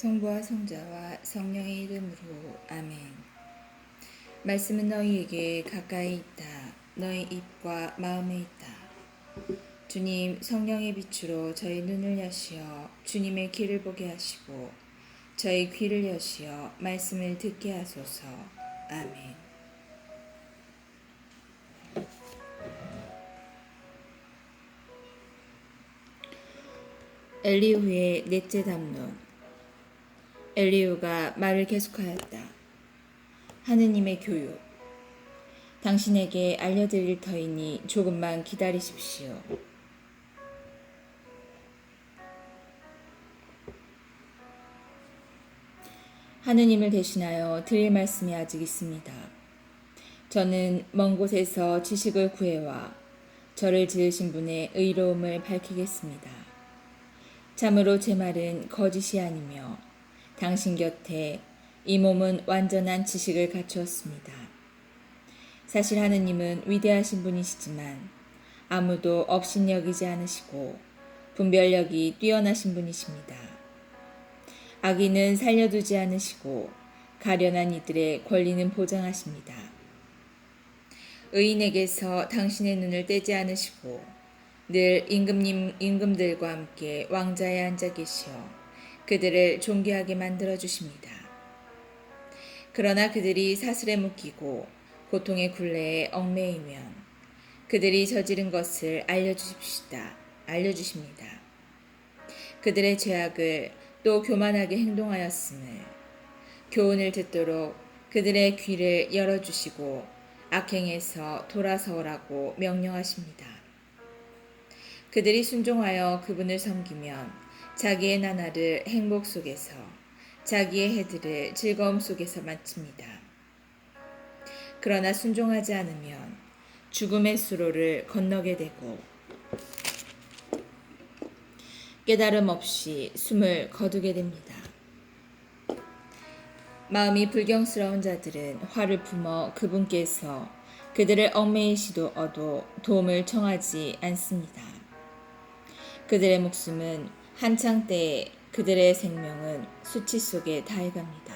성부와 성자와 성령의 이름으로 아멘. 말씀은 너희에게 가까이 있다. 너희 입과 마음에 있다. 주님, 성령의 빛으로 저희 눈을 여시어 주님의 길을 보게 하시고 저희 귀를 여시어 말씀을 듣게 하소서. 아멘. 엘리후의 넷째 담론. 엘리후가 말을 계속하였다. 하느님의 교육. 당신에게 알려드릴 터이니 조금만 기다리십시오. 하느님을 대신하여 드릴 말씀이 아직 있습니다. 저는 먼 곳에서 지식을 구해와 저를 지으신 분의 의로움을 밝히겠습니다. 참으로 제 말은 거짓이 아니며 당신 곁에 이 몸은 완전한 지식을 갖추었습니다. 사실 하느님은 위대하신 분이시지만 아무도 업신여기지 않으시고 분별력이 뛰어나신 분이십니다. 악인은 살려두지 않으시고 가련한 이들의 권리는 보장하십니다. 의인에게서 당신의 눈을 떼지 않으시고 늘 임금들과 함께 왕자에 앉아 계시어 그들을 존귀하게 만들어 주십니다. 그러나 그들이 사슬에 묶이고 고통의 굴레에 얽매이면 그들이 저지른 것을 알려주십니다. 그들의 죄악을 또 교만하게 행동하였음을 교훈을 듣도록 그들의 귀를 열어주시고 악행에서 돌아서오라고 명령하십니다. 그들이 순종하여 그분을 섬기면 자기의 나날을 행복 속에서 자기의 해들을 즐거움 속에서 마칩니다. 그러나 순종하지 않으면 죽음의 수로를 건너게 되고 깨달음 없이 숨을 거두게 됩니다. 마음이 불경스러운 자들은 화를 품어 그분께서 그들을 얽매이시도어도 도움을 청하지 않습니다. 그들의 목숨은 한창 때에 그들의 생명은 수치 속에 다해갑니다.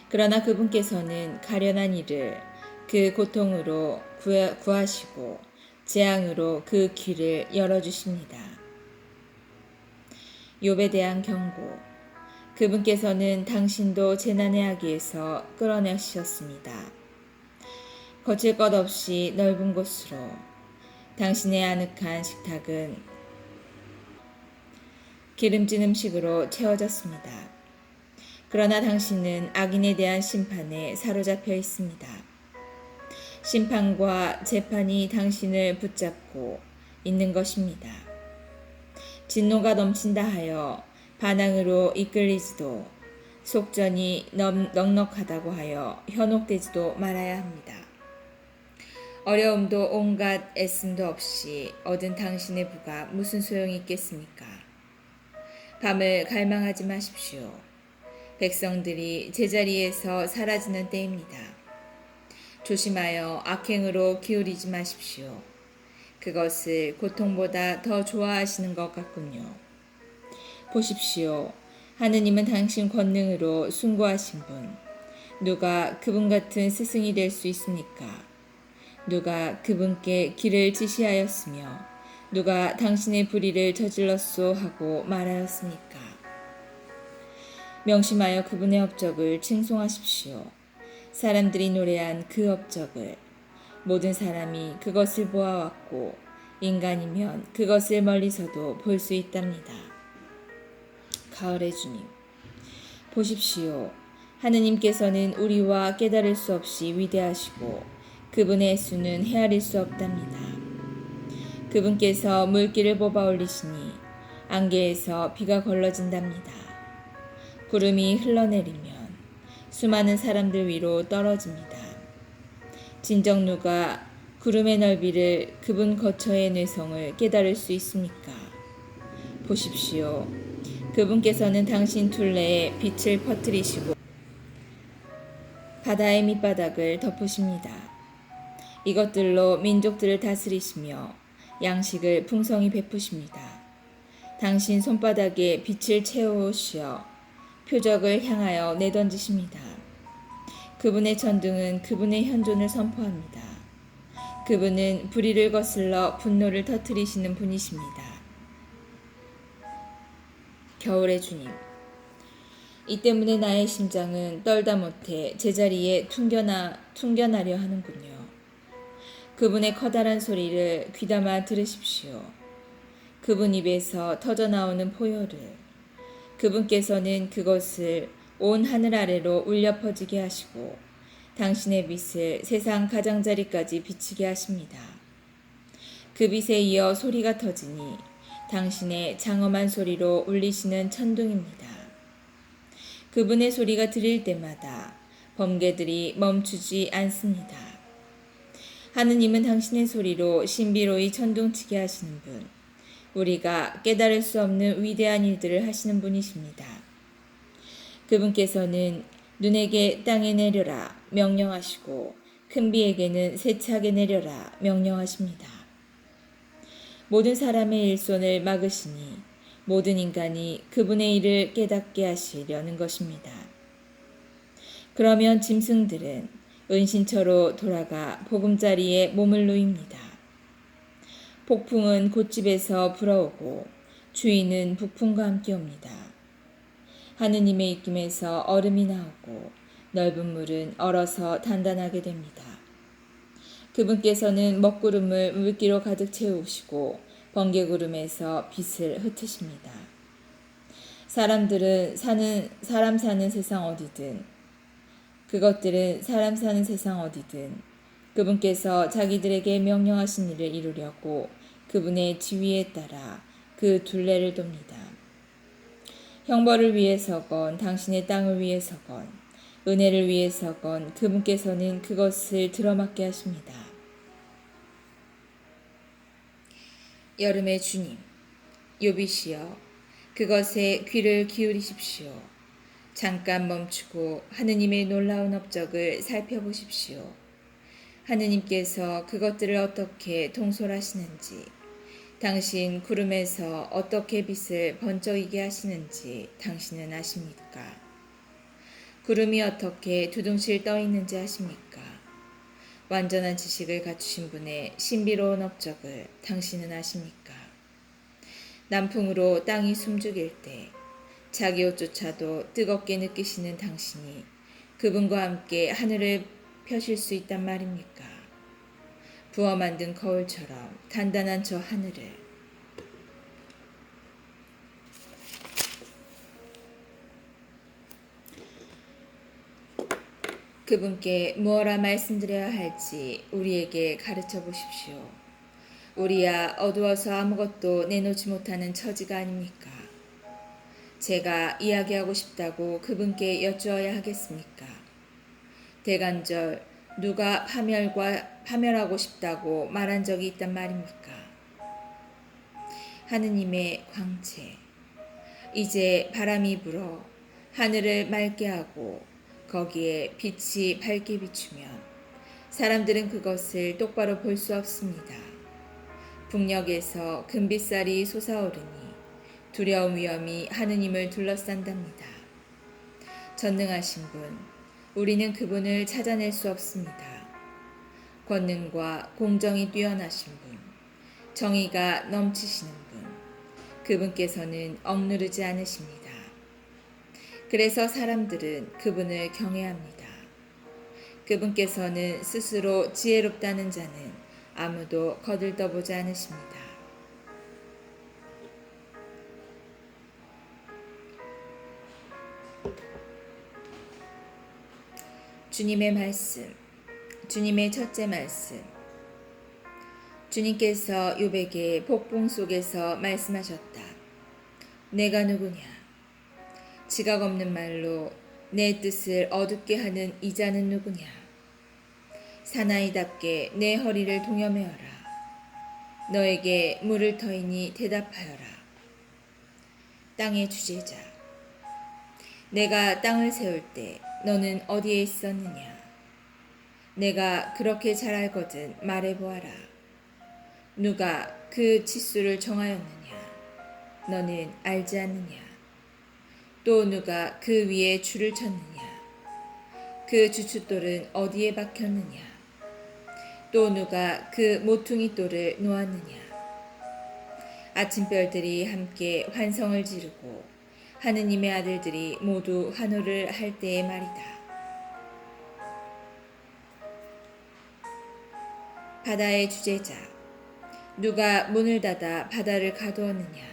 그러나 그분께서는 가련한 이를 그 고통으로 구하시고 재앙으로 그 귀를 열어주십니다. 욥에 대한 경고. 그분께서는 당신도 재난의 아기에서 끌어내셨습니다. 거칠 것 없이 넓은 곳으로 당신의 아늑한 식탁은 기름진 음식으로 채워졌습니다. 그러나 당신은 악인에 대한 심판에 사로잡혀 있습니다. 심판과 재판이 당신을 붙잡고 있는 것입니다. 진노가 넘친다 하여 반항으로 이끌리지도 속전이 넉넉하다고 하여 현혹되지도 말아야 합니다. 어려움도 온갖 애씀도 없이 얻은 당신의 부가 무슨 소용이 있겠습니까? 밤을 갈망하지 마십시오. 백성들이 제자리에서 사라지는 때입니다. 조심하여 악행으로 기울이지 마십시오. 그것을 고통보다 더 좋아하시는 것 같군요. 보십시오. 하느님은 당신 권능으로 숭고하신 분. 누가 그분 같은 스승이 될 수 있습니까? 누가 그분께 길을 지시하였으며 누가 당신의 불의를 저질렀소 하고 말하였습니까? 명심하여 그분의 업적을 칭송하십시오. 사람들이 노래한 그 업적을 모든 사람이 그것을 보아왔고 인간이면 그것을 멀리서도 볼 수 있답니다. 가을의 주님. 보십시오. 하느님께서는 우리와 깨달을 수 없이 위대하시고 그분의 수는 헤아릴 수 없답니다. 그분께서 물길을 뽑아 올리시니 안개에서 비가 걸러진답니다. 구름이 흘러내리면 수많은 사람들 위로 떨어집니다. 진정 누가 구름의 넓이를 그분 거처의 뇌성을 깨달을 수 있습니까? 보십시오. 그분께서는 당신 둘레에 빛을 퍼뜨리시고 바다의 밑바닥을 덮으십니다. 이것들로 민족들을 다스리시며 양식을 풍성히 베푸십니다. 당신 손바닥에 빛을 채우시어 표적을 향하여 내던지십니다. 그분의 천둥은 그분의 현존을 선포합니다. 그분은 불의를 거슬러 분노를 터뜨리시는 분이십니다. 겨울의 주님, 이 때문에 나의 심장은 떨다 못해 제자리에 퉁겨나려 하는군요. 그분의 커다란 소리를 귀담아 들으십시오. 그분 입에서 터져나오는 포효를, 그분께서는 그것을 온 하늘 아래로 울려 퍼지게 하시고 당신의 빛을 세상 가장자리까지 비치게 하십니다. 그 빛에 이어 소리가 터지니 당신의 장엄한 소리로 울리시는 천둥입니다. 그분의 소리가 들릴 때마다 번개들이 멈추지 않습니다. 하느님은 당신의 소리로 신비로이 천둥치게 하시는 분, 우리가 깨달을 수 없는 위대한 일들을 하시는 분이십니다. 그분께서는 눈에게 땅에 내려라 명령하시고 큰 비에게는 세차게 내려라 명령하십니다. 모든 사람의 일손을 막으시니 모든 인간이 그분의 일을 깨닫게 하시려는 것입니다. 그러면 짐승들은 은신처로 돌아가 보금자리에 몸을 누입니다. 폭풍은 곳집에서 불어오고 주인은 북풍과 함께 옵니다. 하느님의 입김에서 얼음이 나오고 넓은 물은 얼어서 단단하게 됩니다. 그분께서는 먹구름을 물기로 가득 채우시고 번개구름에서 빛을 흩으십니다. 사람 사는 세상 어디든 그것들은 사람 사는 세상 어디든 그분께서 자기들에게 명령하신 일을 이루려고 그분의 지위에 따라 그 둘레를 돕니다. 형벌을 위해서건 당신의 땅을 위해서건 은혜를 위해서건 그분께서는 그것을 들어맞게 하십니다. 여름의 주님, 욥이시여, 그것에 귀를 기울이십시오. 잠깐 멈추고 하느님의 놀라운 업적을 살펴보십시오. 하느님께서 그것들을 어떻게 통솔하시는지, 당신 구름에서 어떻게 빛을 번쩍이게 하시는지 당신은 아십니까? 구름이 어떻게 두둥실 떠 있는지 아십니까? 완전한 지식을 갖추신 분의 신비로운 업적을 당신은 아십니까? 남풍으로 땅이 숨죽일 때 자기 옷조차도 뜨겁게 느끼시는 당신이 그분과 함께 하늘을 펴실 수 있단 말입니까? 부어 만든 거울처럼 단단한 저 하늘을 그분께 무엇라 말씀드려야 할지 우리에게 가르쳐 보십시오. 우리야 어두워서 아무것도 내놓지 못하는 처지가 아닙니까? 제가 이야기하고 싶다고 그분께 여쭈어야 하겠습니까? 대간절 누가 파멸하고 싶다고 말한 적이 있단 말입니까? 하느님의 광채, 이제 바람이 불어 하늘을 맑게 하고 거기에 빛이 밝게 비추면 사람들은 그것을 똑바로 볼 수 없습니다. 북녘에서 금빛살이 솟아오르니 두려움 위험이 하느님을 둘러싼답니다. 전능하신 분, 우리는 그분을 찾아낼 수 없습니다. 권능과 공정이 뛰어나신 분, 정의가 넘치시는 분, 그분께서는 억누르지 않으십니다. 그래서 사람들은 그분을 경외합니다. 그분께서는 스스로 지혜롭다는 자는 아무도 거들떠보지 않으십니다. 주님의 말씀, 주님의 첫째 말씀. 주님께서 욥에게 폭풍 속에서 말씀하셨다. 내가 누구냐? 지각 없는 말로 내 뜻을 어둡게 하는 이자는 누구냐? 사나이답게 내 허리를 동여매어라. 너에게 물을 터이니 대답하여라. 땅의 주제자, 내가 땅을 세울 때 너는 어디에 있었느냐? 내가 그렇게 잘 알거든 말해보아라. 누가 그 치수를 정하였느냐? 너는 알지 않느냐? 또 누가 그 위에 줄을 쳤느냐? 그 주춧돌은 어디에 박혔느냐? 또 누가 그 모퉁이 돌을 놓았느냐? 아침별들이 함께 환성을 지르고 하느님의 아들들이 모두 환호를 할 때의 말이다. 바다의 주제자, 누가 문을 닫아 바다를 가두었느냐?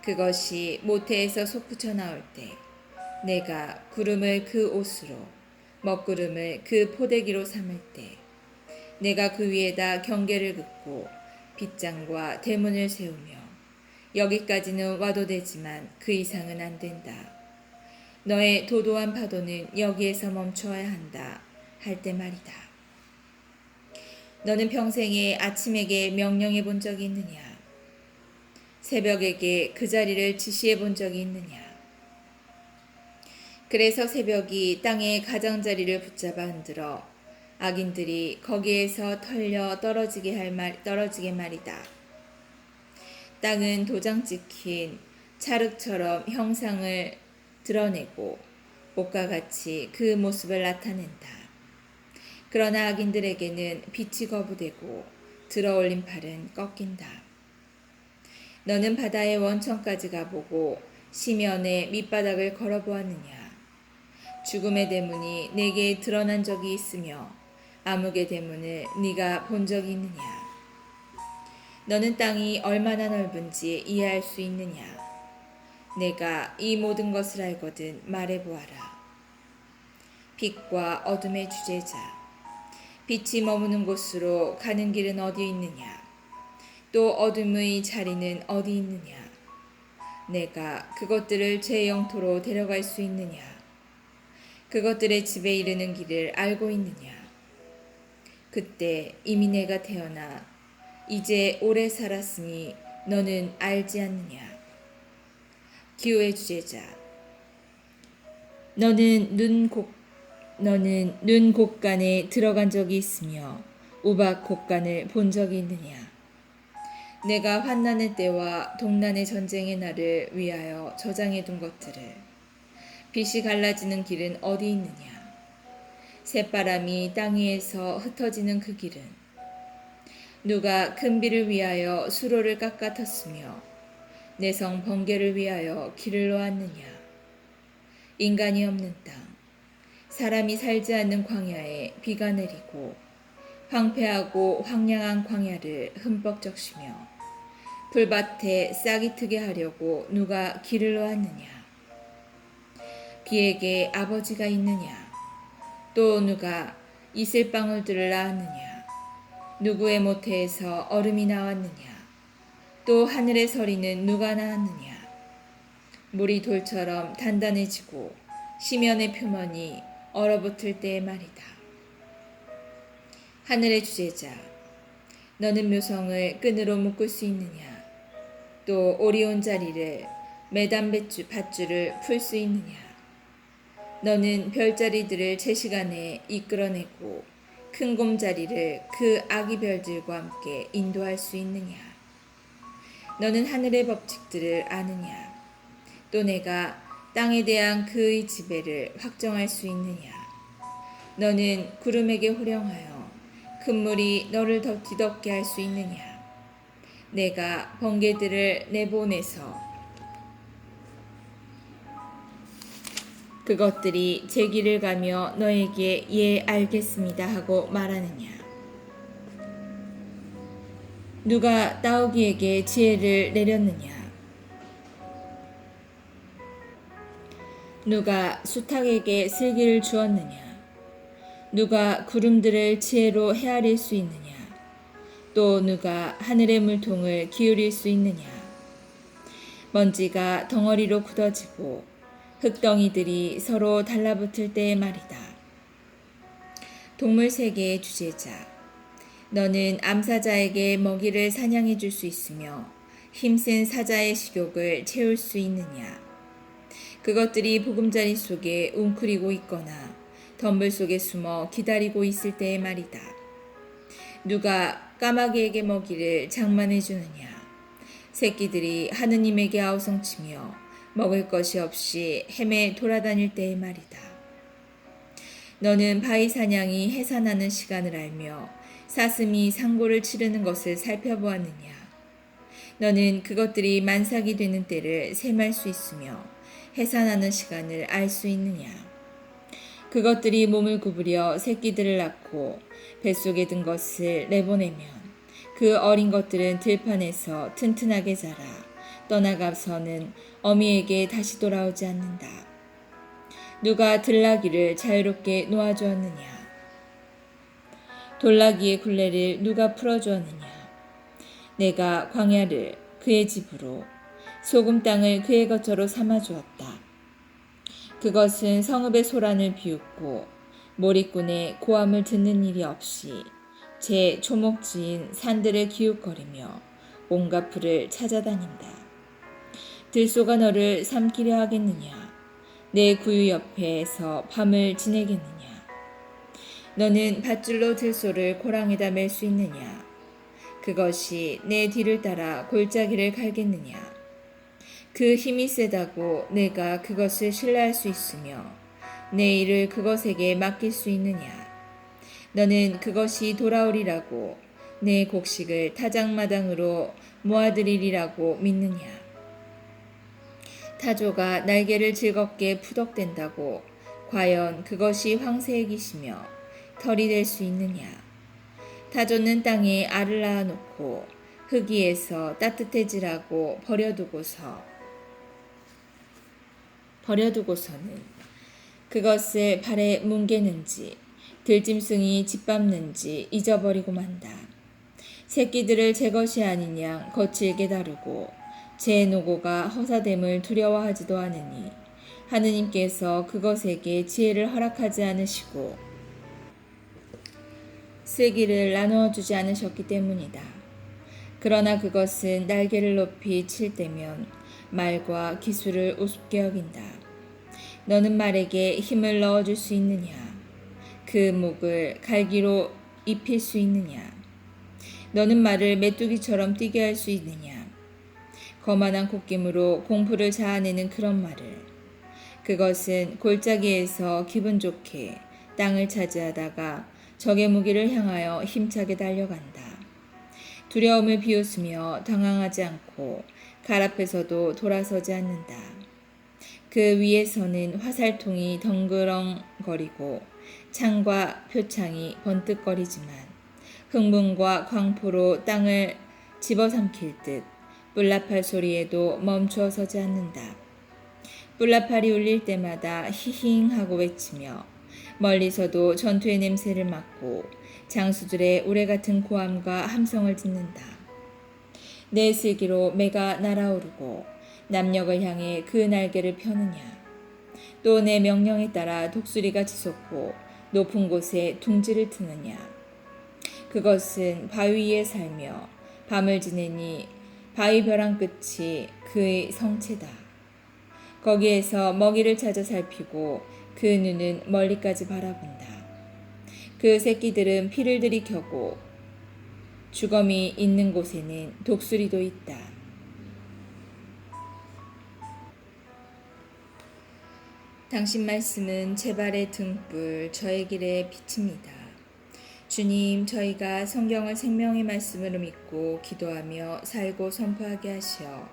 그것이 모태에서 솟구쳐 나올 때 내가 구름을 그 옷으로 먹구름을 그 포대기로 삼을 때 내가 그 위에다 경계를 긋고 빗장과 대문을 세우며 여기까지는 와도 되지만 그 이상은 안 된다. 너의 도도한 파도는 여기에서 멈춰야 한다 할 때 말이다. 너는 평생에 아침에게 명령해 본 적이 있느냐? 새벽에게 그 자리를 지시해 본 적이 있느냐? 그래서 새벽이 땅의 가장자리를 붙잡아 흔들어 악인들이 거기에서 털려 떨어지게 말이다. 땅은 도장 찍힌 찰흙처럼 형상을 드러내고 옷과 같이 그 모습을 나타낸다. 그러나 악인들에게는 빛이 거부되고 들어올린 팔은 꺾인다. 너는 바다의 원천까지 가보고 시면의 밑바닥을 걸어보았느냐? 죽음의 대문이 내게 드러난 적이 있으며 암흑의 대문을 네가 본 적이 있느냐? 너는 땅이 얼마나 넓은지 이해할 수 있느냐? 내가 이 모든 것을 알거든 말해보아라. 빛과 어둠의 주제자, 빛이 머무는 곳으로 가는 길은 어디 있느냐? 또 어둠의 자리는 어디 있느냐? 내가 그것들을 제 영토로 데려갈 수 있느냐? 그것들의 집에 이르는 길을 알고 있느냐? 그때 이미 내가 태어나 이제 오래 살았으니 너는 알지 않느냐? 기호의 주제자, 너는 눈 곳간에 들어간 적이 있으며 우박 곳간을 본 적이 있느냐? 내가 환난의 때와 동난의 전쟁의 날을 위하여 저장해 둔 것들을 빛이 갈라지는 길은 어디 있느냐? 새바람이 땅 위에서 흩어지는 그 길은 누가 큰 비를 위하여 수로를 깎아텄으며 내성 번개를 위하여 길을 놓았느냐? 인간이 없는 땅, 사람이 살지 않는 광야에 비가 내리고 황폐하고 황량한 광야를 흠뻑 적시며 풀밭에 싹이 트게 하려고 누가 길을 놓았느냐? 비에게 아버지가 있느냐? 또 누가 이슬방울들을 낳았느냐? 누구의 모태에서 얼음이 나왔느냐? 또 하늘의 서리는 누가 낳았느냐? 물이 돌처럼 단단해지고 시면의 표면이 얼어붙을 때의 말이다. 하늘의 주제자, 너는 묘성을 끈으로 묶을 수 있느냐? 또 오리온 자리를 매단 밧줄을 풀 수 있느냐? 너는 별자리들을 제 시간에 이끌어내고 큰 곰자리를 그 아기 별들과 함께 인도할 수 있느냐? 너는 하늘의 법칙들을 아느냐? 또 내가 땅에 대한 그의 지배를 확정할 수 있느냐? 너는 구름에게 호령하여 큰 물이 너를 더 뒤덮게 할 수 있느냐? 내가 번개들을 내보내서 그것들이 제 길을 가며 너에게 예 알겠습니다 하고 말하느냐? 누가 따오기에게 지혜를 내렸느냐? 누가 수탉에게 슬기를 주었느냐? 누가 구름들을 지혜로 헤아릴 수 있느냐? 또 누가 하늘의 물통을 기울일 수 있느냐? 먼지가 덩어리로 굳어지고 흙덩이들이 서로 달라붙을 때의 말이다. 동물 세계의 주제자, 너는 암사자에게 먹이를 사냥해 줄 수 있으며 힘센 사자의 식욕을 채울 수 있느냐? 그것들이 보금자리 속에 웅크리고 있거나 덤불 속에 숨어 기다리고 있을 때의 말이다. 누가 까마귀에게 먹이를 장만해 주느냐? 새끼들이 하느님에게 아우성치며 먹을 것이 없이 헤매 돌아다닐 때의 말이다. 너는 바위 사냥이 해산하는 시간을 알며 사슴이 상고를 치르는 것을 살펴보았느냐? 너는 그것들이 만삭이 되는 때를 셈할 수 있으며 해산하는 시간을 알 수 있느냐? 그것들이 몸을 구부려 새끼들을 낳고 뱃속에 든 것을 내보내면 그 어린 것들은 들판에서 튼튼하게 자라 떠나가서는 어미에게 다시 돌아오지 않는다. 누가 들나귀를 자유롭게 놓아주었느냐? 돌나귀의 굴레를 누가 풀어주었느냐? 내가 광야를 그의 집으로 소금 땅을 그의 거처로 삼아주었다. 그것은 성읍의 소란을 비웃고 몰입꾼의 고함을 듣는 일이 없이 제 초목지인 산들을 기웃거리며 온갖 풀을 찾아다닌다. 들소가 너를 삼키려 하겠느냐? 내 구유 옆에서 밤을 지내겠느냐? 너는 밧줄로 들소를 고랑에다 맬 수 있느냐? 그것이 내 뒤를 따라 골짜기를 갈겠느냐? 그 힘이 세다고 내가 그것을 신뢰할 수 있으며 내 일을 그것에게 맡길 수 있느냐? 너는 그것이 돌아오리라고 내 곡식을 타작마당으로 모아들이리라고 믿느냐? 타조가 날개를 즐겁게 푸덕댄다고 과연 그것이 황새의 기시며 털이 될 수 있느냐? 타조는 땅에 알을 낳아놓고 흙위에서 따뜻해지라고 버려두고서는 그것을 발에 뭉개는지 들짐승이 짓밟는지 잊어버리고 만다. 새끼들을 제 것이 아닌 양 거칠게 다루고 제 노고가 허사됨을 두려워하지도 않으니 하느님께서 그것에게 지혜를 허락하지 않으시고 슬기를 나누어 주지 않으셨기 때문이다. 그러나 그것은 날개를 높이 칠 때면 말과 기술을 우습게 여긴다. 너는 말에게 힘을 넣어줄 수 있느냐? 그 목을 갈기로 입힐 수 있느냐? 너는 말을 메뚜기처럼 뛰게 할 수 있느냐? 거만한 콧김으로 공풀을 자아내는 그런 말을. 그것은 골짜기에서 기분 좋게 땅을 차지하다가 적의 무기를 향하여 힘차게 달려간다. 두려움을 비웃으며 당황하지 않고 갈 앞에서도 돌아서지 않는다. 그 위에서는 화살통이 덩그렁거리고 창과 표창이 번뜩거리지만 흥분과 광포로 땅을 집어삼킬 듯 뿔나팔 소리에도 멈추어 서지 않는다. 뿔나팔이 울릴 때마다 히힝 하고 외치며 멀리서도 전투의 냄새를 맡고 장수들의 우레같은 고함과 함성을 듣는다. 내 슬기로 매가 날아오르고 남녘을 향해 그 날개를 펴느냐? 또 내 명령에 따라 독수리가 치솟고 높은 곳에 둥지를 트느냐? 그것은 바위 위에 살며 밤을 지내니 바위 벼랑 끝이 그의 성체다. 거기에서 먹이를 찾아 살피고 그 눈은 멀리까지 바라본다. 그 새끼들은 피를 들이켜고 주검이 있는 곳에는 독수리도 있다. 당신 말씀은 제 발의 등불, 저의 길의 빛입니다. 주님, 저희가 성경을 생명의 말씀으로 믿고 기도하며 살고 선포하게 하시어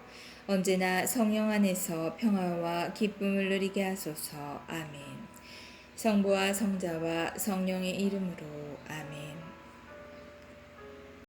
언제나 성령 안에서 평화와 기쁨을 누리게 하소서. 아멘. 성부와 성자와 성령의 이름으로 아멘.